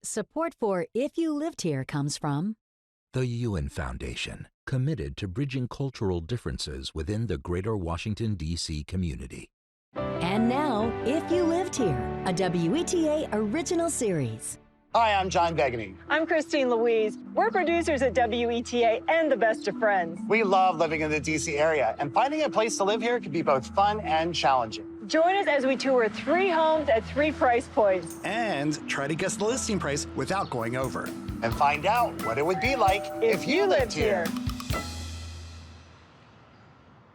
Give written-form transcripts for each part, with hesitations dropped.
Support for If You Lived Here comes from The Ewan Foundation, committed to bridging cultural differences within the greater Washington, D.C. community. And now, If You Lived Here, a WETA original series. Hi, I'm John Begeny. I'm Christine Louise. We're producers at WETA and the Best of Friends. We love living in the D.C. area, and finding a place to live here can be both fun and challenging. Join us as we tour 3 homes at 3 price points. And try to guess the listing price without going over. And find out what it would be like if you lived here.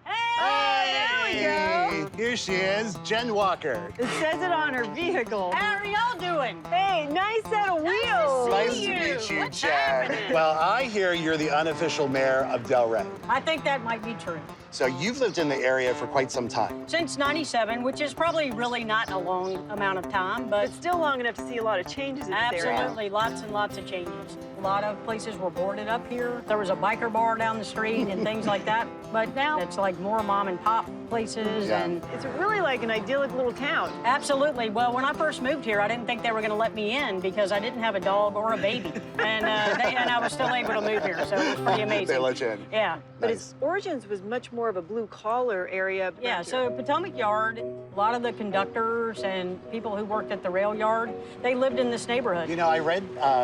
Hey, there we go. Here she is, Jen Walker. It says it on her vehicle. How are y'all doing? Hey, nice set of wheels. Nice to meet you, Jen. Well, I hear you're the unofficial mayor of Delray. I think that might be true. So you've lived in the area for quite some time. Since '97, which is probably really not a long amount of time, but But still long enough to see a lot of changes in this area. absolutely lots and lots of changes. A lot of places were boarded up here. There was a biker bar down the street and things like that. But now it's like more mom and pop places and It's really like an idyllic little town. absolutely. Well, when I first moved here, I didn't think they were going to let me in because I didn't have a dog or a baby, and I was still able to move here. So it was pretty amazing. They let you in. Yeah. But its origins was much more of a blue-collar area. Yeah, back so here. Potomac Yard, a lot of the conductors and people who worked at the rail yard, they lived in this neighborhood. You know, I read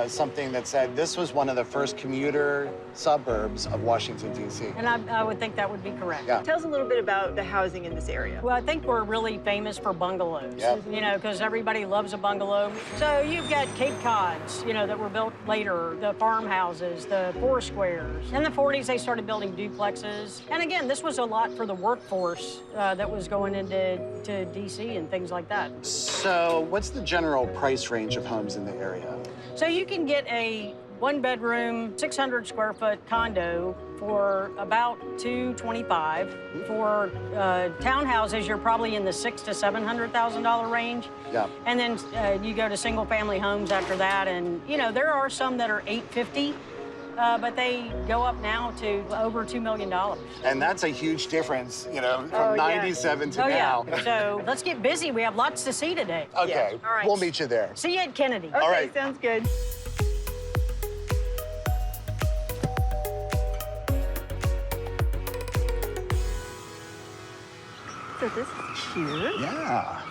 something that said this was one of the first commuter suburbs of Washington, D.C. And I would think that would be correct. Yeah. Tell us a little bit about the housing in this area. Well, I think we're really famous for bungalows, Yep. you know, because everybody loves a bungalow. So you've got Cape Cods, you know, that were built later, the farmhouses, the 4 squares. In the 40s, they started building duplexes. And again, this was a lot for the workforce that was going into D.C. and things like that. So what's the general price range of homes in the area? So you can get a 1-bedroom, 600-square-foot condo for about $225. For townhouses, you're probably in the $600,000 to $700,000 range. Yeah. And then you go to single-family homes after that, and you know there are some that are $850, but they go up now to over $2 million. And that's a huge difference, you know, from 97 to Oh now. yeah. So let's get busy. We have lots to see today. Okay, Yeah. All right. we'll meet you there. See you at Kennedy. Okay, All right. sounds good. So this is cute. Yeah.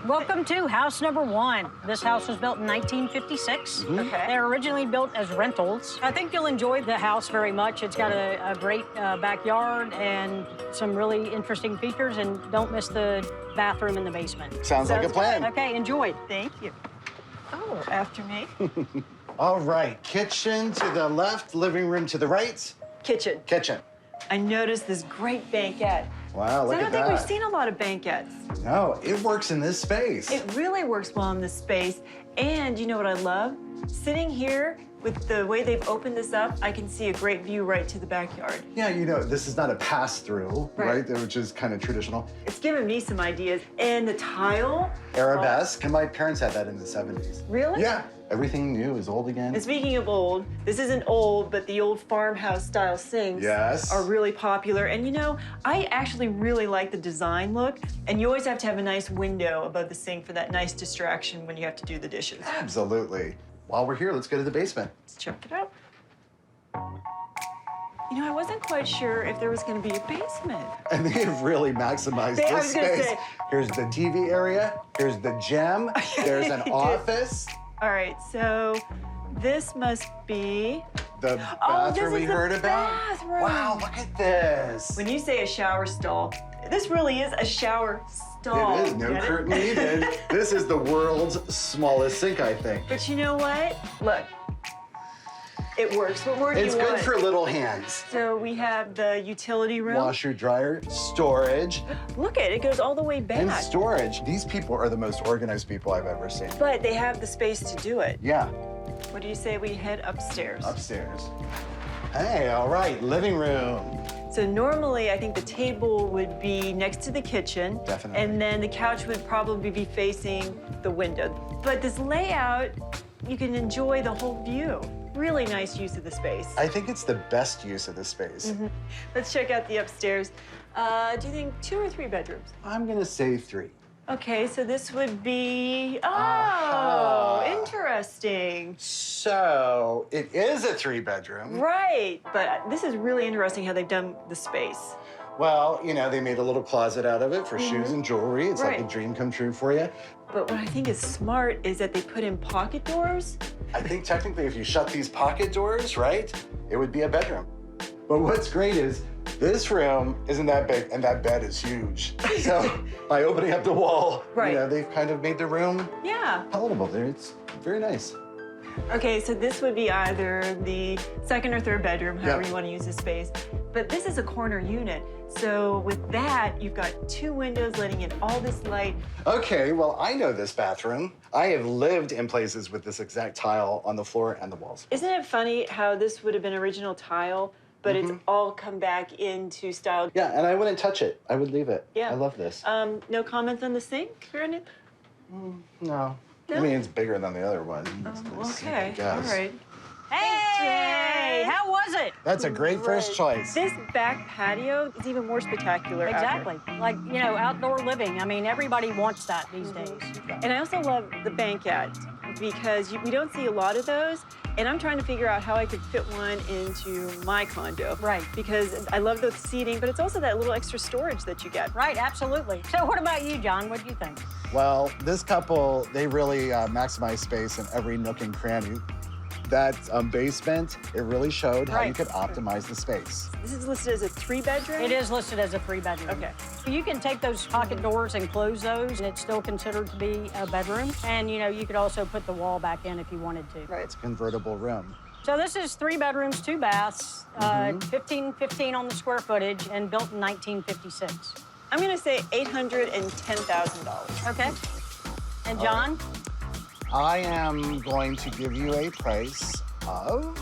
Welcome to house number 1. This house was built in 1956. Okay. They were originally built as rentals. I think you'll enjoy the house very much. It's got a great backyard and some really interesting features, and don't miss the bathroom in the basement. Sounds like a Sounds plan. Okay, enjoy. Thank you. Oh, after me. All right, kitchen to the left, living room to the right. Kitchen. Kitchen. I noticed this great banquette. Wow, look I don't at think we've that. seen a lot of banquettes. No, it works in this space. It really works well in this space. And you know what I love? Sitting here with the way they've opened this up, I can see a great view right to the backyard. Yeah, you know, this is not a pass-through, Right. right? Which is kind of traditional. It's given me some ideas. And the tile. Arabesque, and my parents had that in the 70s. Really? Yeah, everything new is old again. And speaking of old, this isn't old, but the old farmhouse style sinks Yes. are really popular. And you know, I actually really like the design look. And you always have to have a nice window above the sink for that nice distraction when you have to do the dishes. Absolutely. While we're here, let's go to the basement. Let's check it out. You know, I wasn't quite sure if there was going to be a basement. And they have really maximized I this was gonna space. say. Here's the TV area, here's the gym, there's an office, All right, so this must be... the Oh, this bathroom we is the heard about. bathroom. Wow, look at this. When you say a shower stall, this really is a shower stall. It is, no Get it? curtain needed. This is the world's smallest sink, I think. But you know what? Look, it works. What more do It's you good want? for little hands. So we have the utility room. Washer, dryer, storage, Look at it, it goes all the way back. and storage. These people are the most organized people I've ever seen. But they have the space to do it. Yeah, What do you say we head upstairs? upstairs. Hey, all right, living room. So normally, I think the table would be next to the kitchen. Definitely. And then the couch would probably be facing the window. But this layout, you can enjoy the whole view. Really nice use of the space. I think it's the best use of the space. Let's check out the upstairs. Do you think 2 or 3 bedrooms? I'm gonna say 3. Okay, so this would be, interesting. So it is a 3-bedroom. Right, but this is really interesting how they've done the space. Well, you know, they made a little closet out of it for shoes and jewelry. It's like a Right. dream come true for you. But what I think is smart is that they put in pocket doors. I think technically if you shut these pocket doors, right, it would be a bedroom. But what's great is this room isn't that big and that bed is huge. So by opening up the wall, Right. you know, they've kind of made the room Yeah. palatable there. It's very nice. Okay, so this would be either the second or third bedroom, however Yep. you want to use the space. But this is a corner unit. So with that, you've got 2 windows letting in all this light. Okay, well, I know this bathroom. I have lived in places with this exact tile on the floor and the walls. Isn't it funny how this would have been original tile, but it's all come back into style? Yeah, and I wouldn't touch it. I would leave it. Yeah. I love this. No comments on the sink or anything? No. I mean, it's bigger than the other one. Okay, I guess. all right. Hey, how was it? That's a great first choice. This back patio is even more spectacular. after. Exactly. Like, you know, outdoor living. I mean, everybody wants that these days. And I also love the banquette because we don't see a lot of those. And I'm trying to figure out how I could fit one into my condo. Right. Because I love the seating, but it's also that little extra storage that you get. Right, absolutely. So what about you, John? What do you think? Well, this couple, they really maximize space in every nook and cranny. That basement, it really showed how you Right. could optimize the space. This is listed as a 3-bedroom? It is listed as a 3-bedroom. Okay. You can take those pocket doors and close those, and it's still considered to be a bedroom. And, you know, you could also put the wall back in if you wanted to. Right. It's a convertible room. So this is 3 bedrooms, 2 baths, 15 on the square footage, and built in 1956. I'm going to say $810,000. Okay. And John? I am going to give you a price of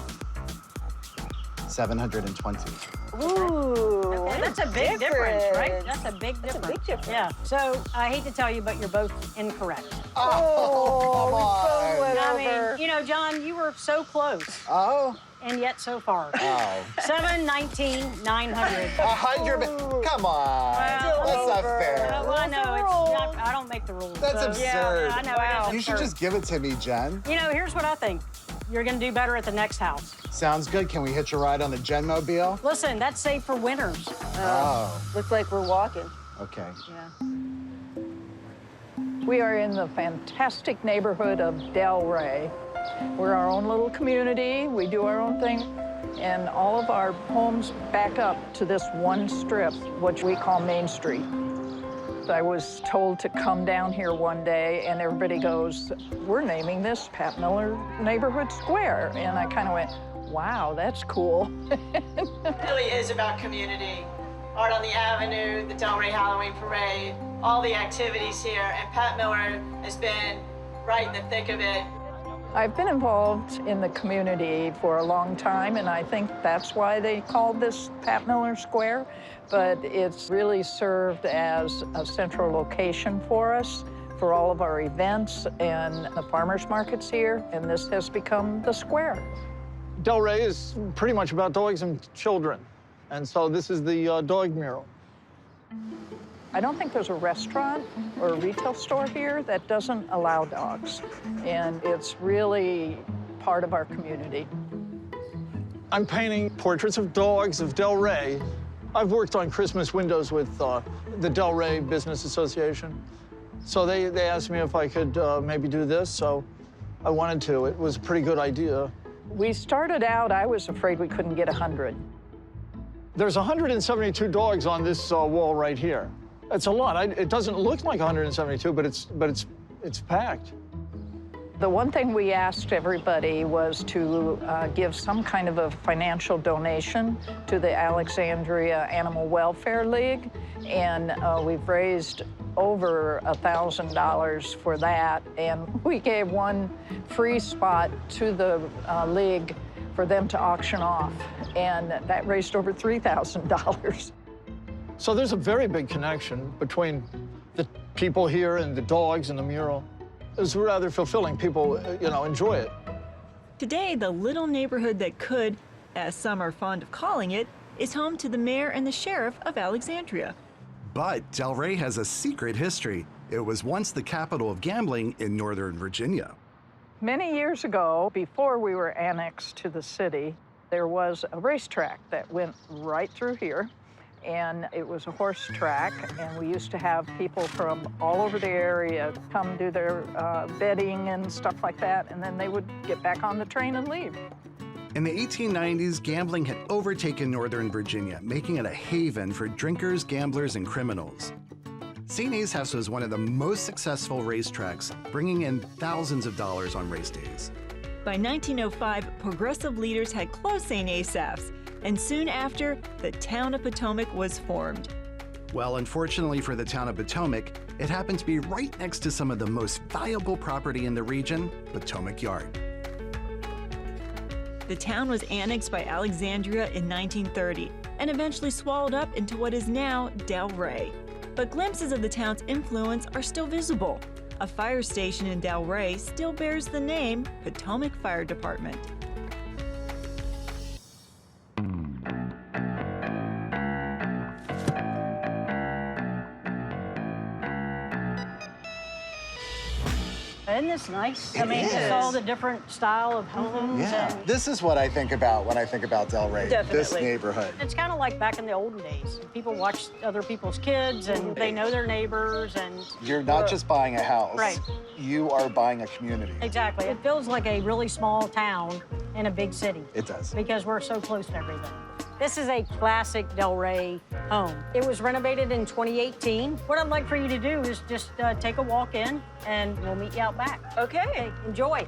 $720. Ooh, That's a big difference, right? That's a big difference. big difference. Yeah. So I hate to tell you, but you're both incorrect. Oh, come on. I mean, you know, John, you were so close, Oh, and yet so far. oh. 719, 900. 100. Come on. Well, That's not fair. Well, I know it's not, I don't make the rules. That's so- absurd. I know it is You should absurd. just give it to me, Jen. You know, here's what I think. You're gonna do better at the next house. Sounds good. Can we hitch a ride on the Genmobile? Listen, that's safe for winners. Oh, Looks like we're walking. okay. We are in the fantastic neighborhood of Delray. We're our own little community. We do our own thing. And all of our homes back up to this one strip, which we call Main Street. I was told to come down here one day, and everybody goes, we're naming this Pat Miller Neighborhood Square. And I kind of went, wow, that's cool. It really is about community. Art on the Avenue, the Delray Halloween Parade, all the activities here, and Pat Miller has been right in the thick of it. I've been involved in the community for a long time, and I think that's why they called this Pat Miller Square. But it's really served as a central location for us, for all of our events and the farmers markets here, and this has become the square. Delray is pretty much about dogs and children, and so this is the dog mural. I don't think there's a restaurant or a retail store here that doesn't allow dogs, and it's really part of our community. I'm painting portraits of dogs of Delray. I've worked on Christmas windows with the Delray Business Association. So they asked me if I could maybe do this, so I wanted to. It was a pretty good idea. We started out, I was afraid we couldn't get 100. There's 172 dogs on this wall right here. It's a lot. It doesn't look like 172, but it's packed. The one thing we asked everybody was to give some kind of a financial donation to the Alexandria Animal Welfare League, and we've raised over $1,000 for that, and we gave one free spot to the league for them to auction off, and that raised over $3,000. So there's a very big connection between the people here and the dogs and the mural. It was rather fulfilling. People, you know, enjoy it. Today, the little neighborhood that could, as some are fond of calling it, is home to the mayor and the sheriff of Alexandria. But Delray has a secret history. It was once the capital of gambling in Northern Virginia. Many years ago, before we were annexed to the city, there was a racetrack that went right through here. And it was a horse track, and we used to have people from all over the area come do their betting and stuff like that, and then they would get back on the train and leave. In the 1890s, gambling had overtaken Northern Virginia, making it a haven for drinkers, gamblers, and criminals. St. Asaph's was one of the most successful racetracks, bringing in thousands of dollars on race days. By 1905, progressive leaders had closed St. Asaph's, and soon after, the town of Potomac was formed. Well, unfortunately for the town of Potomac, it happened to be right next to some of the most valuable property in the region, Potomac Yard. The town was annexed by Alexandria in 1930 and eventually swallowed up into what is now Delray. But glimpses of the town's influence are still visible. A fire station in Delray still bears the name Potomac Fire Department. Isn't this nice? I mean, it's all the different style of homes. Yeah. And This is what I think about when I think about Delray. Definitely. This neighborhood. it's kind of like back in the olden days. People watch other people's kids, and they know their neighbors, and You're not just buying a house. Right. You are buying a community. exactly. It feels like a really small town in a big city It does. because we're so close to everything. This is a classic Delray home. It was renovated in 2018. What I'd like for you to do is just take a walk in, and we'll meet you out back. Okay. Enjoy.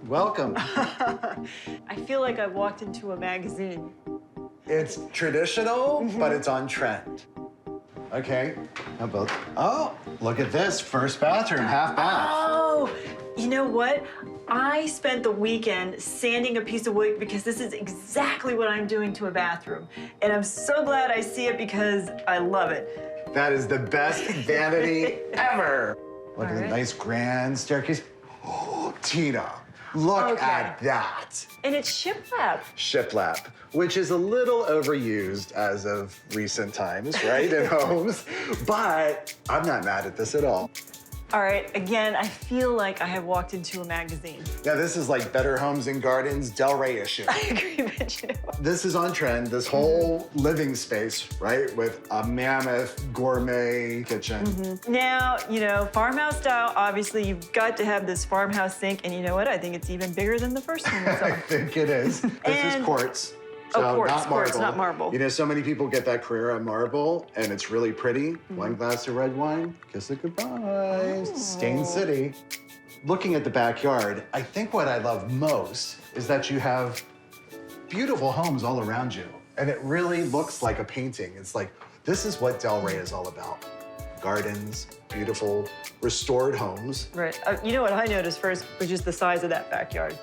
Welcome. I feel like I walked into a magazine. It's traditional, but it's on trend. Okay. How about, oh, look at this. First bathroom, half bath. Oh, you know what? I spent the weekend sanding a piece of wood because this is exactly what I'm doing to a bathroom. And I'm so glad I see it because I love it. That is the best vanity ever. Look at the nice grand staircase. Oh, Tina, look at that. And it's shiplap. Shiplap, which is a little overused as of recent times, right, in homes. But I'm not mad at this at all. All right, again, I feel like I have walked into a magazine. Now, this is like Better Homes and Gardens, Delray issue. I agree, but you know what? This is on trend, this whole living space, right, with a mammoth gourmet kitchen. Now, you know, farmhouse style, obviously you've got to have this farmhouse sink, and you know what? I think it's even bigger than the first one we saw. I think it is. This is And- quartz. Oh, So quartz, not quartz, marble. not marble. You know, so many people get that career on marble, and it's really pretty. One glass of red wine, kiss it goodbye. Stain City. Looking at the backyard, I think what I love most is that you have beautiful homes all around you, and it really looks like a painting. It's like, this is what Delray is all about. Gardens, beautiful, restored homes. Right. You know what I noticed first was just the size of that backyard.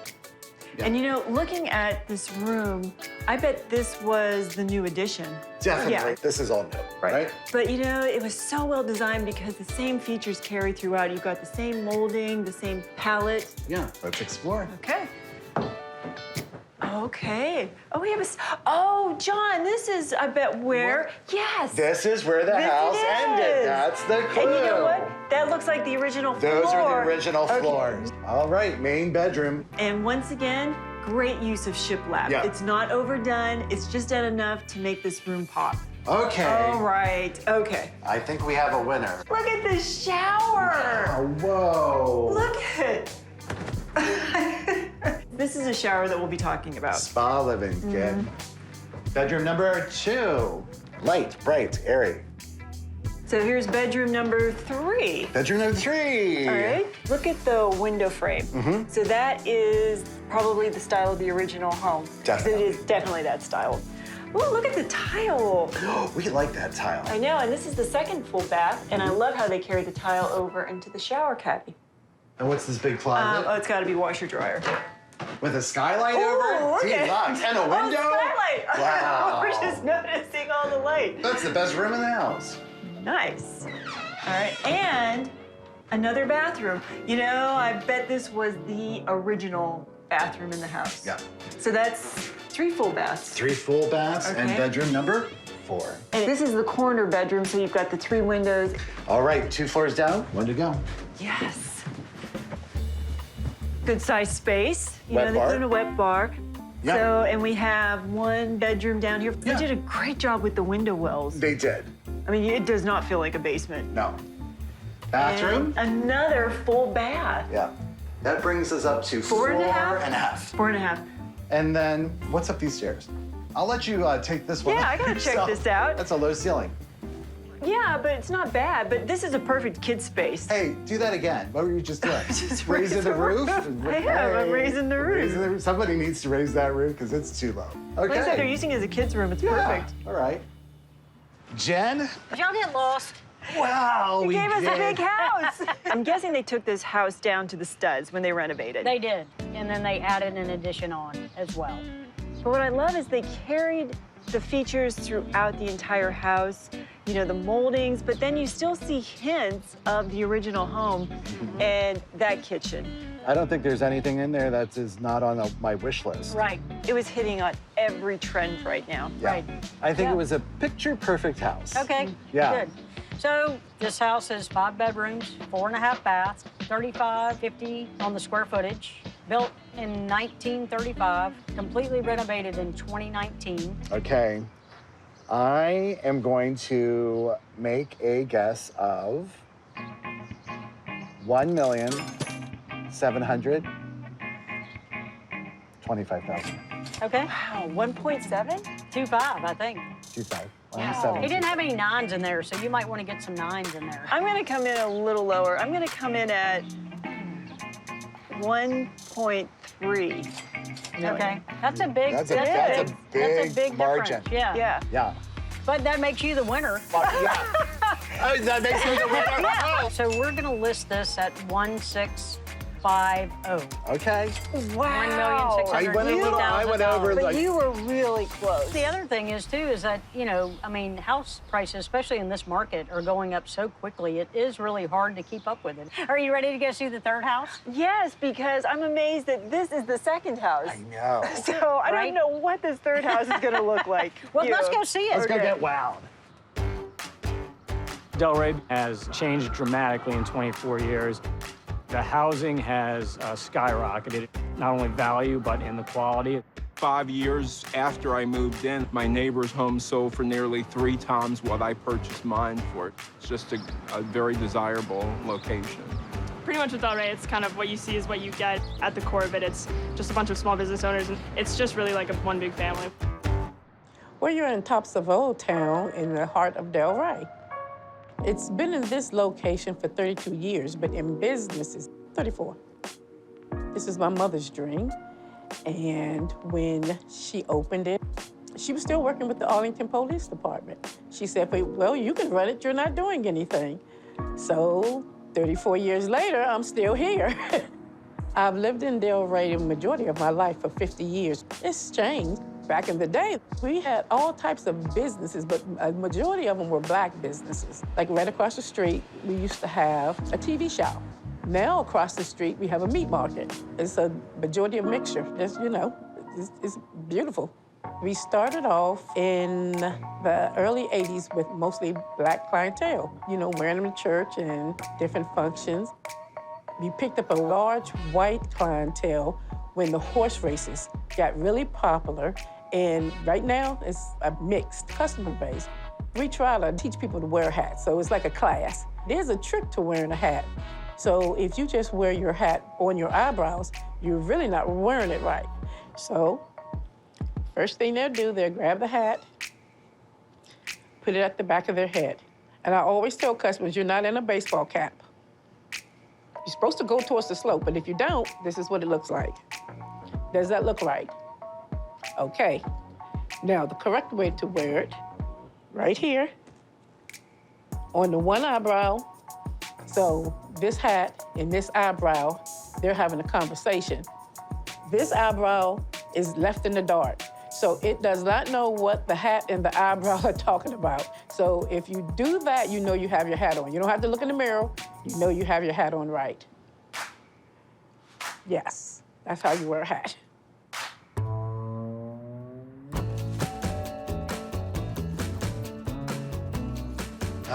Yeah. And you know, looking at this room, I bet this was the new addition. Definitely, Yeah. this is all new, right? But you know, it was so well designed because the same features carry throughout. You've got the same molding, the same palette. Yeah, let's explore. Okay. Okay. Oh, we have oh, John, this is, I bet, where? Yes. This is where the house ended. That's the clue. And you know what? That looks like the original floor. Those are the original Okay. floors. All right, main bedroom. And once again, great use of shiplap. Yeah. It's not overdone. It's just done enough to make this room pop. Okay. All right. Okay. I think we have a winner. Look at this shower. Oh, whoa. Look at This is a shower that we'll be talking about. Spa living, good. Bedroom number 2. Light, bright, airy. So here's bedroom number 3. Bedroom number 3. All right. Look at the window frame. So that is probably the style of the original home. Definitely. It is definitely that style. Ooh, look at the tile. We like that tile. I know, and this is the second full bath, and I love how they carry the tile over into the shower caddy. And what's this big closet? Oh, it's got to be washer dryer. With a skylight Ooh, over? okay. Gee, look, and a window? Oh, skylight. Wow. We're just noticing all the light. That's the best room in the house. Nice. All right, and another bathroom. You know, I bet this was the original bathroom in the house. Yeah. So that's 3 full baths. 3 full baths and Okay. bedroom number 4. And this is the corner bedroom, so you've got the 3 windows. All right, 2 floors down, 1 to go. Yes. Good sized space. You Wet know, they bar. put in a wet bar. Yeah. So, and we have 1 bedroom down here. They Yeah. did a great job with the window wells. They did. I mean, it does not feel like a basement. No. Bathroom? And another full bath. Yeah. That brings us up to 4.5? 4.5. 4.5. And then, what's up these stairs? I'll let you take this one. Yeah, I gotta check this out. That's a low ceiling. Yeah, but it's not bad. But this is a perfect kid space. Hey, do that again. What were you just doing? Just raising the roof? I am. I'm raising the roof. Somebody needs to raise that roof because it's too low. Okay. Like I said, they're using it as a kid's room. It's perfect. All right. Jen? Did y'all get lost? Wow, You we gave us a did. big house. I'm guessing they took this house down to the studs when they renovated. They did. And then they added an addition on as well. But what I love is they carried the features throughout the entire house, you know, the moldings, but then you still see hints of the original home and that kitchen. I don't think there's anything in there that is not on my wish list. Right. It was hitting on every trend right now. Yeah. Right. I think Yeah. it was a picture-perfect house. Okay. Yeah. Good. So this house is 5 bedrooms, 4.5 baths, 3550 on the square footage. Built in 1935, completely renovated in 2019. Okay. I am going to make a guess of $1,725,000. Okay. Wow, 1.7? 2.5, I think. 25. He didn't have any 9s in there, so you might want to get some 9s in there. I'm gonna come in a little lower. I'm gonna come in at 1.3. Okay. That's a big. That's a big margin. difference. Yeah. Yeah. Yeah. But that makes you the winner. Yeah. Oh, that makes me the winner. Yeah. So we're gonna list this at 1,650. Okay. Wow. I went over But like. you were really close. The other thing is too is that, you know, I mean, house prices, especially in this market, are going up so quickly. It is really hard to keep up with it. Are you ready to go see the third house? Yes, because I'm amazed that this is the second house. I know. So I Right? don't know what this third house is gonna look like. Well, You. let's go see it. Let's go get wowed. Delray has changed dramatically in 24 years. The housing has skyrocketed, not only value, but in the quality. 5 years after I moved in, my neighbor's home sold for nearly 3 times what I purchased mine for. It's just a very desirable location. Pretty much with Delray, it's kind of what you see is what you get. At the core of it, it's just a bunch of small business owners, and it's just really like one big family. Well, you're in tops of Old Town in the heart of Delray. It's been in this location for 32 years, but in business it's 34. This is my mother's dream, and when she opened it, she was still working with the Arlington Police Department. She said, well, you can run it, you're not doing anything. So 34 years later, I'm still here. I've lived in Delray the majority of my life for 50 years. It's changed. Back in the day, we had all types of businesses, but a majority of them were Black businesses. Like right across the street, we used to have a TV shop. Now across the street, we have a meat market. It's a majority of mixture. It's, you know, it's beautiful. We started off in the early 80s with mostly Black clientele, you know, wearing them to church and different functions. We picked up a large white clientele when the horse races got really popular. And right now, it's a mixed customer base. We try to teach people to wear hats, so it's like a class. There's a trick to wearing a hat. So if you just wear your hat on your eyebrows, you're really not wearing it right. So first thing they'll do, they'll grab the hat, put it at the back of their head. And I always tell customers, you're not in a baseball cap. You're supposed to go towards the slope, but if you don't, this is what it looks like. Does that look right? Okay. Now, the correct way to wear it, right here, on the one eyebrow. So this hat and this eyebrow, they're having a conversation. This eyebrow is left in the dark. So it does not know what the hat and the eyebrow are talking about. So if you do that, you know you have your hat on. You don't have to look in the mirror. You know you have your hat on right. Yes, that's how you wear a hat.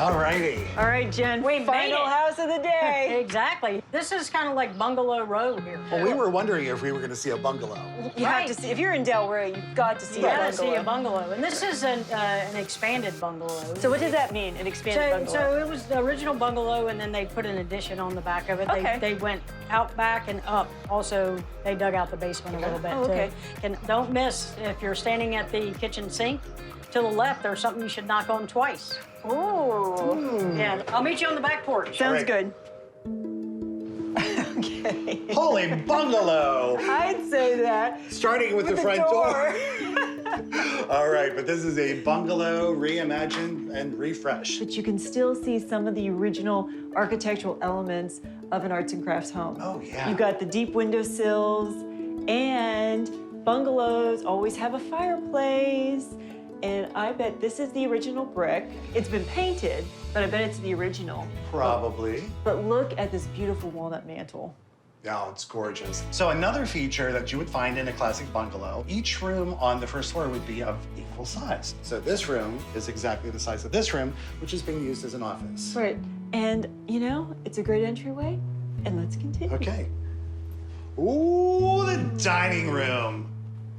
All righty. All right, Jen, We made final it. house of the day. Exactly. This is kind of like Bungalow Road here. Well, we were wondering if we were going to see a bungalow. You have to see, if you're in Delray, you've got to see You a gotta bungalow. see a bungalow. And this is an expanded bungalow. So what does that mean, an expanded So bungalow? it was the original bungalow, and then they put an addition on the back of it. Okay. They went out back and up. Also, they dug out the basement a little bit. Oh, okay. And don't miss, if you're standing at the kitchen sink, to the left, there's something you should knock on twice. Ooh. Yeah, I'll meet you on the back porch. Sounds Right. good. Okay. Holy bungalow! I'd say that. Starting with the front door. All right, but this is a bungalow reimagined and refreshed. But you can still see some of the original architectural elements of an arts and crafts home. Oh, yeah. You've got the deep windowsills, and bungalows always have a fireplace. And I bet this is the original brick. It's been painted, but I bet it's the original. Probably. But look at this beautiful walnut mantle. Yeah, it's gorgeous. So another feature that you would find in a classic bungalow, each room on the first floor would be of equal size. So this room is exactly the size of this room, which is being used as an office. Right. And, you know, it's a great entryway. And let's continue. Okay. Ooh, the dining room.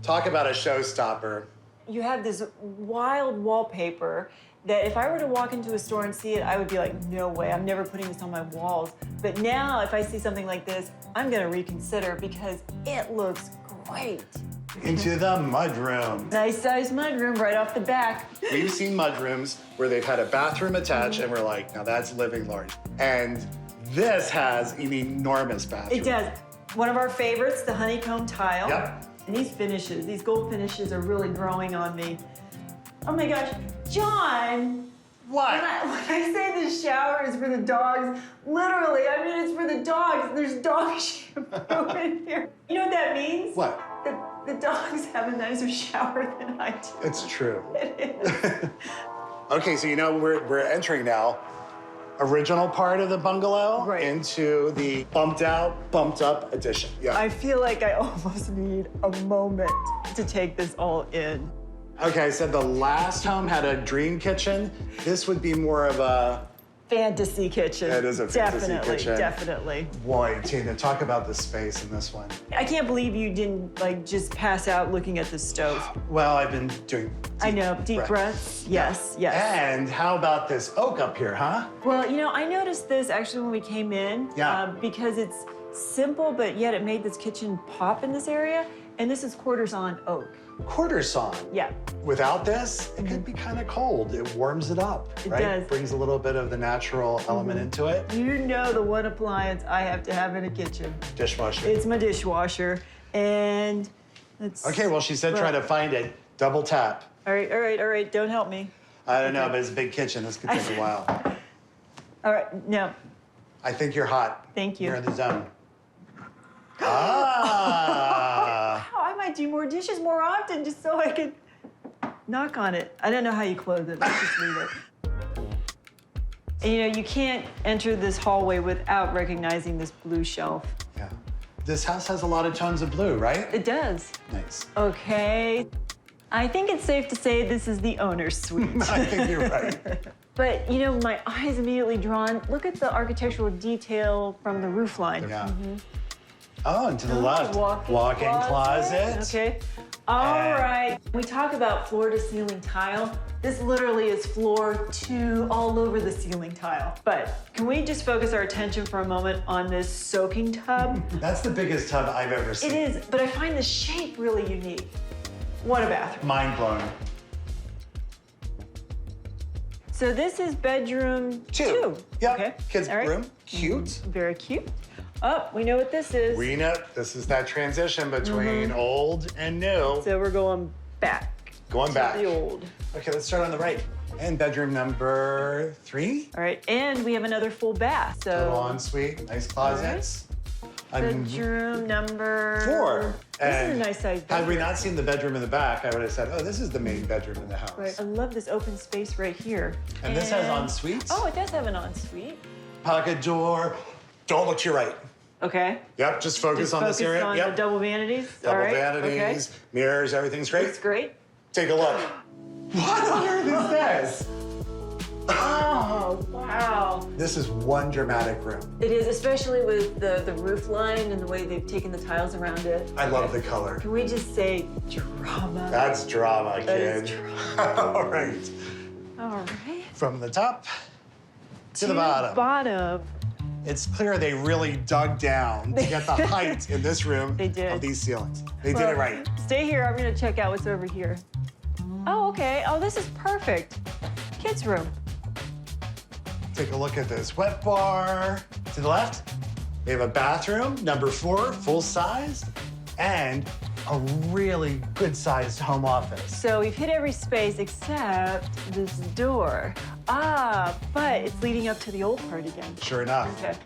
Talk about a showstopper. You have this wild wallpaper that if I were to walk into a store and see it, I would be like, no way, I'm never putting this on my walls. But now, if I see something like this, I'm gonna reconsider because it looks great. Into the mudroom. Nice sized mudroom right off the back. We've seen mudrooms where they've had a bathroom attached and we're like, now that's living large. And this has an enormous bathroom. It does. One of our favorites, the honeycomb tile. Yep. And these finishes, these gold finishes are really growing on me. Oh my gosh, John! What? When I say the shower is for the dogs, literally, I mean it's for the dogs. There's dog shampoo in here. You know what that means? What? The dogs have a nicer shower than I do. It's true. It is. Okay, so you know we're entering now original part of the bungalow into the bumped up addition. Yeah. I feel like I almost need a moment to take this all in. Okay, I said the last home had a dream kitchen. This would be more of a fantasy kitchen. It is a fantasy definitely, kitchen. Definitely. Boy, Tina, talk about the space in this one. I can't believe you didn't like just pass out looking at the stove. Well, I've been doing deep breaths. Yes, yes. And how about this oak up here, huh? Well, you know, I noticed this actually when we came in. Yeah. Because it's simple, but yet it made this kitchen pop in this area. And this is quarter sawn oak. Quarter sawn. Yeah. Without this, it could be kind of cold. It warms it up, It right? does. Brings a little bit of the natural element into it. You know the one appliance I have to have in a kitchen. Dishwasher. It's my dishwasher. And it's... Okay, well, she said try to find it. Double tap. All right, all right, all right. Don't help me. I don't know, but it's a big kitchen. This could take a while. All right, no. I think you're hot. Thank you. You're in the zone. Ah! Wow, I might do more dishes more often just so I could knock on it. I don't know how you close it. Let's just leave it. And you know, you can't enter this hallway without recognizing this blue shelf. Yeah. This house has a lot of tones of blue, right? It does. Nice. Okay. I think it's safe to say this is the owner's suite. I think you're right. But, you know, my eye's immediately drawn. Look at the architectural detail from the roof line. Yeah. Oh, and to the left, walk-in closet. Okay. All right. We talk about floor-to-ceiling tile. This literally is floor to all over the ceiling tile. But can we just focus our attention for a moment on this soaking tub? That's the biggest tub I've ever seen. It is, but I find the shape really unique. What a bathroom. Mind blown. So this is bedroom two. Yep. Okay. Kids' All right. room. Cute. Very cute. Oh, we know what this is. We know this is that transition between old and new. So we're going back. Going back. To the old. Okay, let's start on the right. And bedroom number 3. All right, and we have another full bath. So Little ensuite, nice closets. bedroom number 4. This And is a nice sized bedroom. had we not seen the bedroom in the back, I would have said, oh, this is the main bedroom in the house. Right. I love this open space right here. And this has en-suites? Oh, it does have an ensuite. Pocket door. Don't look to your right. Okay. Yep, just focus on this area. On Yep. the double vanities. Double All right. vanities, mirrors, everything's great. It's great. Take a look. What on earth is this? Oh, wow. This is one dramatic room. It is, especially with the roof line and the way they've taken the tiles around it. I love the color. Can we just say drama? That's drama, kid. That is drama. All right. All right. From the top to the bottom. It's clear they really dug down to get the height in this room of these ceilings. They did it right. Stay here. I'm going to check out what's over here. Oh, okay. Oh, this is perfect. Kids' room. Take a look at this wet bar. To the left, we have a bathroom, number 4, full-sized, and a really good-sized home office. So we've hit every space except this door. Ah, but it's leading up to the old part again. Sure enough. Okay.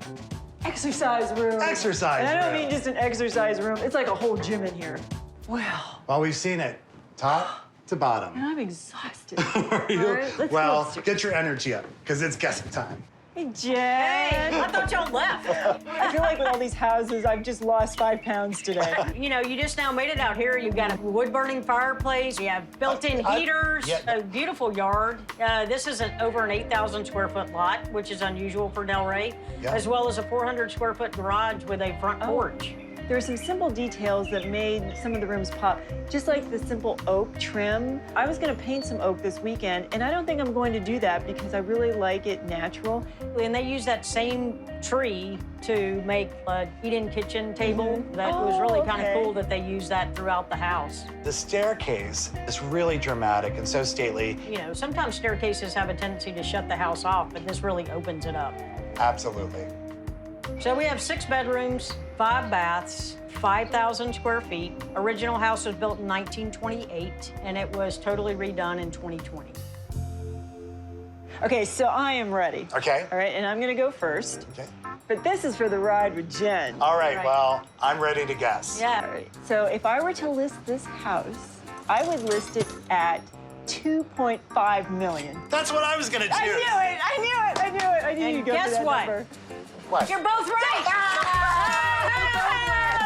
Exercise room. Exercise and I don't room. mean just an exercise room. It's like a whole gym in here. Wow. Well, we've seen it, top to bottom. And I'm exhausted. Are you? All right, let's go Well, upstairs. get your energy up, because it's guessing time. Hey, Jen. Hey, I thought y'all left. I feel like with all these houses, I've just lost 5 pounds today. You know, you just now made it out here. You've got a wood-burning fireplace. You have built-in heaters. A beautiful yard. This is over an 8,000 square foot lot, which is unusual for Delray, as well as a 400 square foot garage with a front porch. There are some simple details that made some of the rooms pop, just like the simple oak trim. I was gonna paint some oak this weekend, and I don't think I'm going to do that because I really like it natural. And they use that same tree to make a eat-in kitchen table. That was really kind of cool that they use that throughout the house. The staircase is really dramatic and so stately. You know, sometimes staircases have a tendency to shut the house off, but this really opens it up. Absolutely. So we have 6 bedrooms, 5 baths, 5,000 square feet. Original house was built in 1928, and it was totally redone in 2020. Okay, so I am ready. Okay. All right, and I'm gonna go first. Okay. But this is for the ride with Jen. All right, well, I'm ready to guess. Yeah. All right. So if I were to list this house, I would list it at $2.5 million. That's what I was gonna choose. I knew And you'd go guess for that what? number. What? You're both right!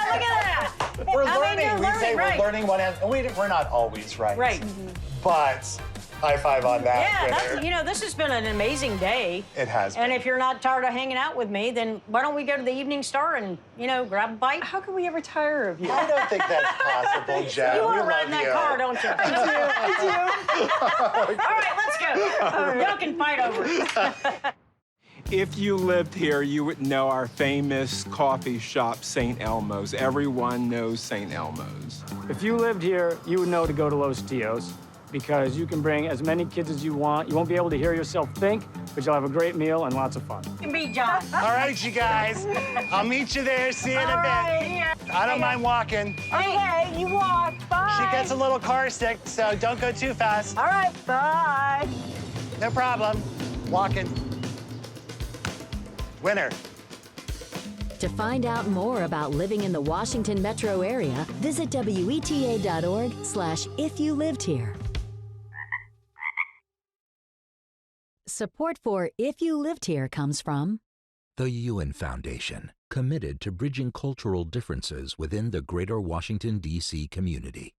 Look at that! We're I mean, learning. you're We say right. we're learning one end. We're not always right. Right. But high five on that. Yeah, winner. that's, you know, this has been an amazing day. It has been. And if you're not tired of hanging out with me, then why don't we go to the Evening Star and, you know, grab a bite? How can we ever tire of you? I don't think that's possible, Jen. You We want to love ride in that you. car, don't you? I do. All right, let's go. Y'all can fight over it. If you lived here, you would know our famous coffee shop, St. Elmo's. Everyone knows St. Elmo's. If you lived here, you would know to go to Los Tios because you can bring as many kids as you want. You won't be able to hear yourself think, but you'll have a great meal and lots of fun. You can beat John. All right, you guys. I'll meet you there. See you in a bit. Right. I don't mind walking. Okay, you walk. Bye. She gets a little car sick, so don't go too fast. All right, bye. No problem. Walking. Winner. To find out more about living in the Washington metro area, visit WETA.org/if you lived here. Support for If You Lived Here comes from The Ewan Foundation, committed to bridging cultural differences within the greater Washington, D.C. community.